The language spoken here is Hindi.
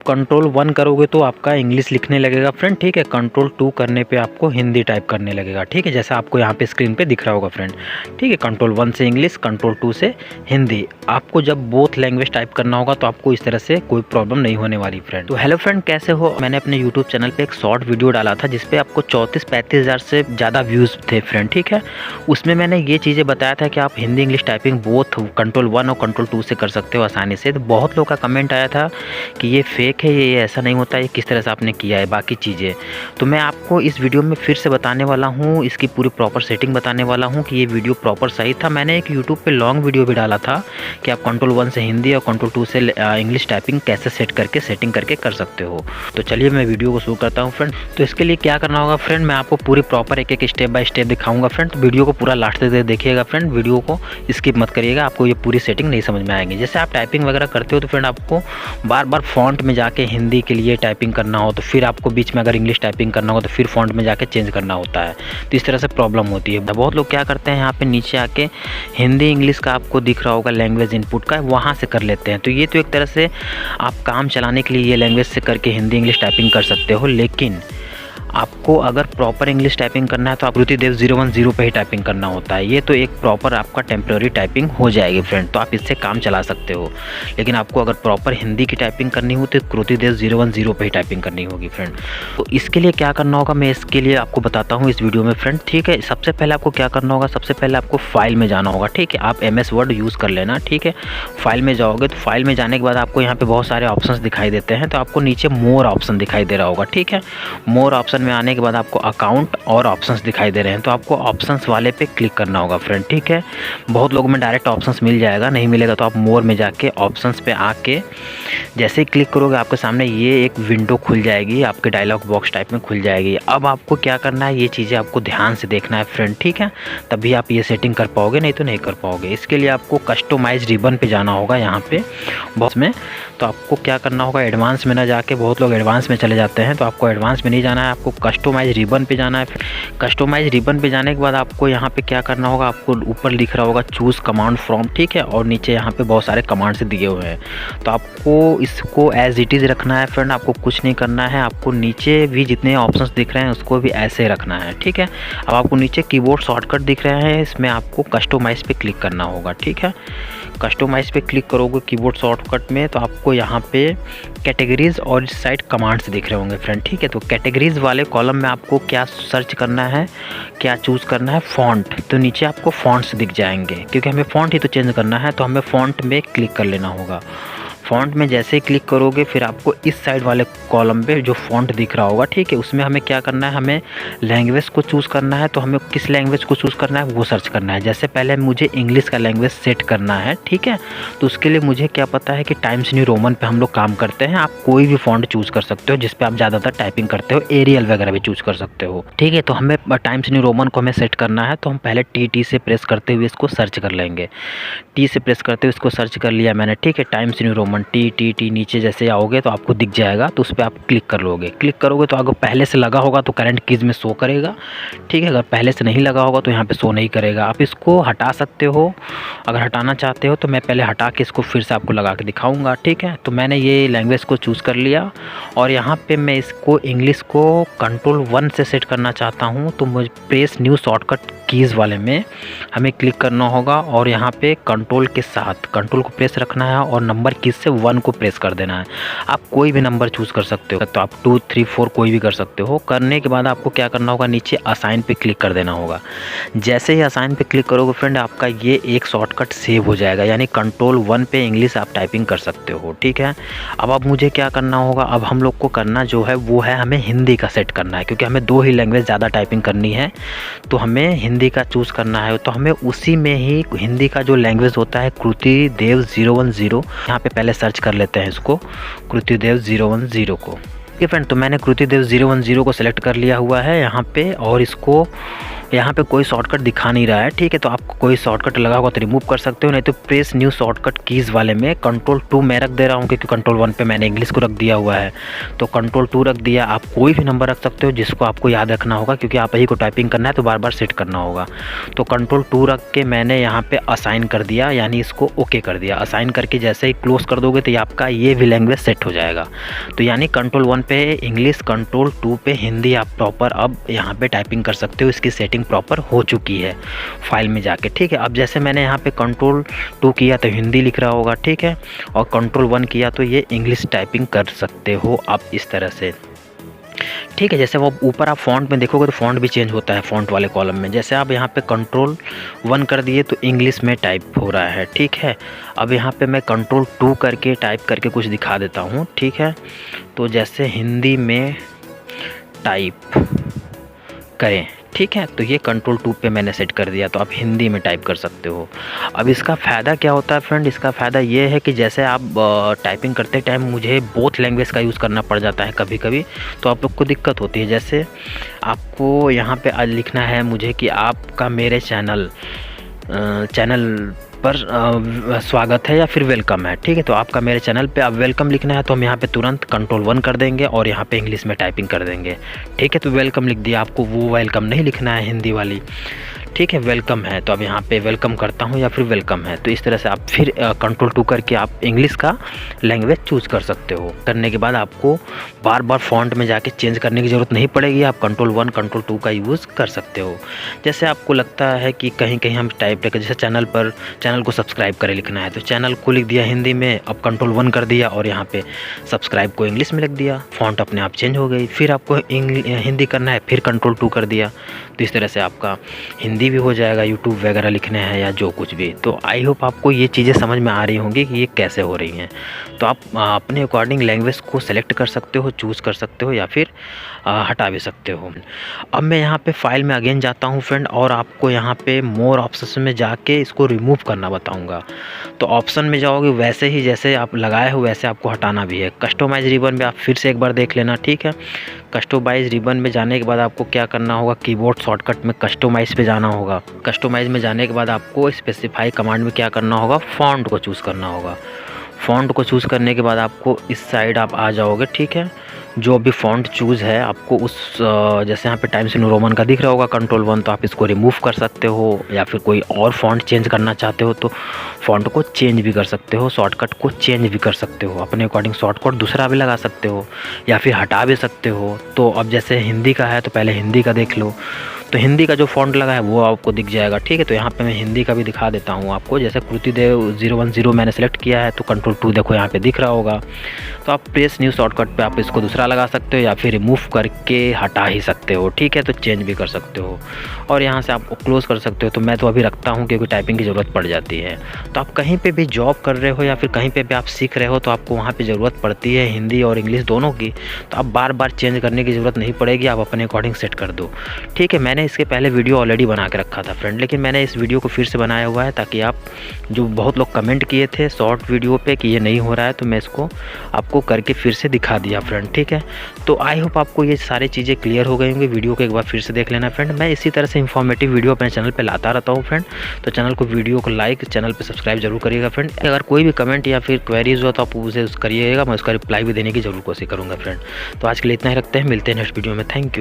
कंट्रोल 1 करोगे तो आपका इंग्लिश लिखने लगेगा फ्रेंड, ठीक है। कंट्रोल 2 करने पे आपको हिंदी टाइप करने लगेगा, ठीक है, जैसा आपको यहाँ पे स्क्रीन पे दिख रहा होगा फ्रेंड, ठीक है। कंट्रोल 1 से इंग्लिश, कंट्रोल 2 से हिंदी। आपको जब बोथ लैंग्वेज टाइप करना होगा तो आपको इस तरह से कोई प्रॉब्लम नहीं होने वाली फ्रेंड। तो हेलो फ्रेंड, कैसे हो? मैंने अपने यूट्यूब चैनल पे एक शॉर्ट वीडियो डाला था जिसपे आपको 34-35 हज़ार से ज़्यादा व्यूज़ थे फ्रेंड, ठीक है। उसमें मैंने ये चीज़ें बताया था कि आप Hindi English typing both control 1 और कंट्रोल 2 से कर सकते हो आसानी से। तो बहुत लोगों का कमेंट आया था कि ये फेक है, ये ऐसा नहीं होता है, किस तरह से आपने किया है बाकी चीज़ें। तो मैं आपको इस वीडियो में फिर से बताने वाला हूँ, इसकी पूरी प्रॉपर सेटिंग बताने वाला हूँ कि ये वीडियो प्रॉपर सही था। मैंने एक यूट्यूब पे लॉन्ग वीडियो भी डाला था कि आप कंट्रोल 1 से हिंदी और कंट्रोल 2 से इंग्लिश टाइपिंग कैसे सेटिंग करके कर सकते हो। तो चलिए मैं वीडियो को शुरू करता हूँ फ्रेंड। तो इसके लिए क्या करना होगा फ्रेंड, मैं आपको पूरी प्रॉपर एक स्टेप बाय स्टेप दिखाऊंगा फ्रेंड। तो वीडियो को पूरा लास्ट तक देखिएगा फ्रेंड, वीडियो को स्किप मत करिएगा, आपको ये पूरी सेटिंग नहीं समझ में आएगी। जैसे आप टाइपिंग वगैरह करते हो तो फ्रेंड आपको बार बार फॉन्ट में जाके हिंदी के लिए टाइपिंग करना हो तो फिर आपको बीच में अगर इंग्लिश टाइपिंग करना हो तो फिर फॉन्ट में जाके चेंज करना होता है। तो इस तरह से प्रॉब्लम होती है। बहुत लोग क्या करते हैं, यहाँ पे नीचे आके हिंदी इंग्लिश का आपको दिख रहा होगा लैंग्वेज इनपुट का, वहाँ से कर लेते हैं। तो ये तो एक तरह से आप काम चलाने के लिए ये लैंग्वेज से करके हिंदी इंग्लिश टाइपिंग कर सकते हो, लेकिन आपको अगर प्रॉपर इंग्लिश टाइपिंग करना है तो आप श्रुतिदेव 010 पे ही टाइपिंग करना होता है। ये तो एक प्रॉपर आपका टेम्प्रेरी टाइपिंग हो जाएगी फ्रेंड, तो आप इससे काम चला सकते हो। लेकिन आपको अगर प्रॉपर हिंदी की टाइपिंग करनी हो तो श्रुतिदेव 010 पे ही टाइपिंग करनी होगी फ्रेंड। तो इसके लिए क्या करना होगा मैं इसके लिए आपको बताता हूँ इस वीडियो में फ्रेंड, ठीक है। सबसे पहले आपको क्या करना होगा, सबसे पहले आपको फाइल में जाना होगा, ठीक है। आप MS वर्ड यूज़ कर लेना, ठीक है। फाइल में जाओगे तो फाइल में जाने के बाद आपको यहाँ पे बहुत सारे ऑप्शंस दिखाई देते हैं, तो आपको नीचे मोर ऑप्शन दिखाई दे रहा होगा, ठीक है। मोर ऑप्शन में आने के बाद आपको अकाउंट और ऑप्शंस दिखाई दे रहे हैं, तो आपको ऑप्शंस वाले पे क्लिक करना होगा फ्रेंड, ठीक है। बहुत लोगों में डायरेक्ट ऑप्शंस मिल जाएगा, नहीं मिलेगा तो आप मोर में जाके ऑप्शंस पे आके जैसे ही क्लिक करोगे आपके सामने ये एक विंडो खुल जाएगी, आपके डायलॉग बॉक्स टाइप में खुल जाएगी। अब आपको क्या करना है, ये चीज़ें आपको ध्यान से देखना है फ्रेंड, ठीक है, तभी आप ये सेटिंग कर पाओगे, नहीं तो नहीं कर पाओगे। इसके लिए आपको कस्टमाइज रिबन पे जाना होगा यहाँ पे बॉक्स में। तो आपको क्या करना होगा, एडवांस में ना जाके, बहुत लोग एडवांस में चले जाते हैं, तो आपको एडवांस में नहीं जाना है, आपको कस्टमाइज रिबन पे जाना है। कस्टमाइज रिबन पे जाने के बाद आपको यहाँ पे क्या करना होगा, आपको ऊपर लिख रहा होगा चूज़ कमांड फ्रॉम, ठीक है, और नीचे यहाँ पे बहुत सारे कमांड्स दिए हुए हैं। तो आपको इसको एज इट इज़ रखना है फ्रेंड, आपको कुछ नहीं करना है। आपको नीचे भी जितने ऑप्शंस दिख रहे हैं उसको भी ऐसे रखना है, ठीक है। अब आपको नीचे कीबोर्ड शॉर्टकट दिख रहे हैं, इसमें आपको कस्टमाइज पे क्लिक करना होगा, ठीक है। कस्टमाइज पे क्लिक करोगे कीबोर्ड शॉर्टकट में तो आपको यहाँ पे कैटेगरीज और इस साइड कमांड्स दिख रहे होंगे फ्रेंड, ठीक है। तो कैटेगरीज वाले कॉलम में आपको क्या सर्च करना है, क्या चूज़ करना है, फ़ॉन्ट। तो नीचे आपको फ़ॉन्ट्स दिख जाएंगे, क्योंकि हमें फ़ॉन्ट ही तो चेंज करना है, तो हमें फ़ॉन्ट में क्लिक कर लेना होगा। फ़ॉन्ट में जैसे ही क्लिक करोगे फिर आपको इस साइड वाले कॉलम पे जो फ़ॉन्ट दिख रहा होगा, ठीक है, उसमें हमें क्या करना है, हमें लैंग्वेज को चूज़ करना है। तो हमें किस लैंग्वेज को चूज़ करना है वो सर्च करना है। जैसे पहले मुझे इंग्लिश का लैंग्वेज सेट करना है, ठीक है। तो उसके लिए मुझे क्या पता है कि टाइम्स न्यू रोमन पे हम लोग काम करते हैं। आप कोई भी फ़ॉन्ट चूज़ कर सकते हो जिस पे आप ज़्यादातर टाइपिंग करते हो, एरियल वगैरह भी चूज़ कर सकते हो, ठीक है। तो हमें टाइम्स न्यू रोमन को हमें सेट करना है, तो हम पहले टी से प्रेस करते हुए इसको सर्च कर लेंगे। टी से प्रेस करते हुए इसको सर्च कर लिया मैंने, ठीक है। टाइम्स न्यू रोमन टी नीचे जैसे आओगे तो आपको दिख जाएगा, तो उस पर आप क्लिक कर लोगे। क्लिक करोगे तो अगर पहले से लगा होगा तो करंट कीज़ में शो करेगा, ठीक है। अगर पहले से नहीं लगा होगा तो यहाँ पे शो नहीं करेगा। आप इसको हटा सकते हो, अगर हटाना चाहते हो तो मैं पहले हटा के इसको फिर से आपको लगा के दिखाऊंगा, ठीक है। तो मैंने ये लैंग्वेज को चूज़ कर लिया और यहाँ पे मैं इसको इंग्लिश को कंट्रोल 1 से सेट करना चाहता हूँ, तो मुझे प्रेस न्यू शॉर्टकट कीज़ वाले में हमें क्लिक करना होगा और यहाँ पे कंट्रोल के साथ कंट्रोल को प्रेस रखना है और नंबर कीज़ से 1 को प्रेस कर देना है। आप कोई भी नंबर चूज़ कर सकते हो, तो आप 2, 3, 4 कोई भी कर सकते हो। करने के बाद आपको क्या करना होगा, नीचे असाइन पे क्लिक कर देना होगा। जैसे ही असाइन पे क्लिक करोगे फ्रेंड आपका ये एक शॉर्टकट सेव हो जाएगा, यानी कंट्रोल 1 पे इंग्लिश आप टाइपिंग कर सकते हो, ठीक है। अब मुझे क्या करना होगा, अब हम लोग को करना जो है वो है हमें हिंदी का सेट करना है, क्योंकि हमें 2 ही लैंग्वेज ज़्यादा टाइपिंग करनी है, तो हमें हिंदी का चूज़ करना है। तो हमें उसी में ही हिंदी का जो लैंग्वेज होता है श्रुतिदेव 010, यहाँ पे पहले सर्च कर लेते हैं इसको, श्रुतिदेव 010 को, ठीक है फ्रेंड। तो मैंने श्रुतिदेव 010 को सिलेक्ट कर लिया हुआ है यहाँ पे, और इसको यहाँ पे कोई शॉर्टकट दिखा नहीं रहा है, ठीक है। तो आपको कोई शॉर्टकट लगा होगा तो रिमूव कर सकते हो, नहीं तो प्रेस न्यू शॉर्टकट कीज़ वाले में कंट्रोल 2 मैं रख दे रहा हूँ, क्योंकि कंट्रोल 1 पे मैंने इंग्लिश को रख दिया हुआ है, तो कंट्रोल 2 रख दिया। आप कोई भी नंबर रख सकते हो जिसको आपको याद रखना होगा, क्योंकि आप ही को टाइपिंग करना है तो बार बार सेट करना होगा। तो कंट्रोल 2 रख के मैंने यहाँ पे असाइन कर दिया, यानी इसको ओके कर दिया। असाइन करके जैसे ही क्लोज कर दोगे तो ये आपका ये भी लैंग्वेज सेट हो जाएगा। तो यानी कंट्रोल 1 पे इंग्लिश, कंट्रोल 2 पे हिंदी आप प्रॉपर अब यहाँ पे टाइपिंग कर सकते हो। इसकी सेटिंग प्रॉपर हो चुकी है फाइल में जाके, ठीक है। अब जैसे मैंने यहाँ पे कंट्रोल 2 किया तो हिंदी लिख रहा होगा, ठीक है, और कंट्रोल 1 किया तो ये इंग्लिश टाइपिंग कर सकते हो आप इस तरह से, ठीक है। जैसे वो ऊपर आप फ़ॉन्ट में देखोगे तो फ़ॉन्ट भी चेंज होता है फ़ॉन्ट वाले कॉलम में। जैसे आप यहाँ पे कंट्रोल 1 कर दिए तो इंग्लिश में टाइप हो रहा है, ठीक है। अब यहाँ पे मैं कंट्रोल 2 करके टाइप करके कुछ दिखा देता हूँ, ठीक है। तो जैसे हिंदी में टाइप करें, ठीक है, तो ये कंट्रोल 2 पे मैंने सेट कर दिया, तो आप हिंदी में टाइप कर सकते हो। अब इसका फ़ायदा क्या होता है फ्रेंड, इसका फ़ायदा ये है कि जैसे आप टाइपिंग करते टाइम मुझे बोथ लैंग्वेज का यूज़ करना पड़ जाता है कभी कभी, तो आप लोग को दिक्कत होती है। जैसे आपको यहाँ पे आज लिखना है मुझे कि आपका मेरे चैनल पर स्वागत है या फिर वेलकम है, ठीक है। तो आपका मेरे चैनल पे आप वेलकम लिखना है तो हम यहाँ पे तुरंत कंट्रोल 1 कर देंगे और यहाँ पे इंग्लिश में टाइपिंग कर देंगे, ठीक है। तो वेलकम लिख दिया, आपको वो वेलकम नहीं लिखना है हिंदी वाली, ठीक है। वेलकम है तो अब यहाँ पे वेलकम करता हूँ या फिर वेलकम है, तो इस तरह से आप फिर कंट्रोल 2 करके आप इंग्लिश का लैंग्वेज चूज़ कर सकते हो। करने के बाद आपको बार बार फ़ॉन्ट में जाके चेंज करने की ज़रूरत नहीं पड़ेगी, आप कंट्रोल 1 कंट्रोल 2 का यूज़ कर सकते हो। जैसे आपको लगता है कि कहीं कहीं हम टाइप करके, जैसे चैनल को सब्सक्राइब करें लिखना है तो चैनल को लिख दिया हिंदी में, अब कंट्रोल 1 कर दिया और यहाँ पे सब्सक्राइब को इंग्लिश में लिख दिया, फ़ॉन्ट अपने आप चेंज हो गई। फिर आपको हिंदी करना है, फिर कंट्रोल 2 कर दिया, तो इस तरह से आपका हिंदी भी हो जाएगा, यूट्यूब वगैरह लिखने हैं या जो कुछ भी। तो आई होप आपको ये चीज़ें समझ में आ रही होंगी कि ये कैसे हो रही हैं। तो आप अपने अकॉर्डिंग लैंग्वेज को सेलेक्ट कर सकते हो, चूज़ कर सकते हो या फिर हटा भी सकते हो। अब मैं यहाँ पे फाइल में अगेन जाता हूँ फ्रेंड, और आपको यहाँ पे मोर ऑप्शंस में जाके इसको रिमूव करना बताऊँगा। तो ऑप्शन में जाओगे, वैसे ही जैसे आप लगाए हो वैसे आपको हटाना भी है। कस्टमाइज रिबन में आप फिर से एक बार देख लेना, ठीक है। कस्टमाइज रिबन में जाने के बाद आपको क्या करना होगा, कीबोर्ड शॉर्टकट में कस्टमाइज पे जाना होगा। कस्टमाइज में जाने के बाद आपको स्पेसिफाई कमांड में क्या करना होगा, फ़ॉन्ट को चूज़ करना होगा। फ़ॉन्ट को चूज़ करने के बाद आपको इस साइड आप आ जाओगे, ठीक है। जो भी फ़ॉन्ट चूज़ है आपको उस जैसे यहाँ पे टाइम्स न्यू रोमन का दिख रहा होगा कंट्रोल 1, तो आप इसको रिमूव कर सकते हो, या फिर कोई और फ़ॉन्ट चेंज करना चाहते हो तो फ़ॉन्ट को चेंज भी कर सकते हो, शॉर्टकट को चेंज भी कर सकते हो, अपने अकॉर्डिंग शॉर्टकट दूसरा भी लगा सकते हो या फिर हटा भी सकते हो। तो अब जैसे हिंदी का है तो पहले हिंदी का देख लो, तो हिंदी का जो फ़ॉन्ट लगा है वो आपको दिख जाएगा, ठीक है। तो यहाँ पे मैं हिंदी का भी दिखा देता हूँ आपको। जैसे कृति देव 010 मैंने सेलेक्ट किया है तो कंट्रोल 2 देखो यहाँ पे दिख रहा होगा। तो आप प्रेस न्यू शॉर्टकट पे आप इसको दूसरा लगा सकते हो या फिर रिमूव करके हटा ही सकते हो, ठीक है। तो चेंज भी कर सकते हो और यहाँ से आप क्लोज़ कर सकते हो। तो मैं तो अभी रखता हूँ क्योंकि टाइपिंग की ज़रूरत पड़ जाती है। तो आप कहीं पर भी जॉब कर रहे हो या फिर कहीं पर भी आप सीख रहे हो तो आपको वहाँ पर ज़रूरत पड़ती है हिंदी और इंग्लिश दोनों की। तो आप बार बार चेंज करने की ज़रूरत नहीं पड़ेगी, आप अपने अकॉर्डिंग सेट कर दो, ठीक है। मैंने इसके पहले वीडियो ऑलरेडी बना के रखा था फ्रेंड, लेकिन मैंने इस वीडियो को फिर से बनाया हुआ है ताकि आप, जो बहुत लोग कमेंट किए थे शॉर्ट वीडियो पे कि ये नहीं हो रहा है, तो मैं इसको आपको करके फिर से दिखा दिया फ्रेंड, ठीक है। तो आई होप आपको ये सारी चीज़ें क्लियर हो गई होंगी। वीडियो को एक बार फिर से देख लेना फ्रेंड। मैं इसी तरह से इंफॉर्मेटिव वीडियो अपने चैनल पर लाता रहता हूँ फ्रेंड। तो चैनल को, वीडियो को लाइक, चैनल पर सब्सक्राइब जरूर करिएगा फ्रेंड। अगर कोई भी कमेंट या फिर क्वेरीज हो तो आप उसे करिएगा, मैं उसका रिप्लाई भी देने की जरूर कोशिश करूँगा फ्रेंड। तो आज के लिए इतना ही रखते हैं, मिलते हैं नेक्स्ट वीडियो में। Thank you.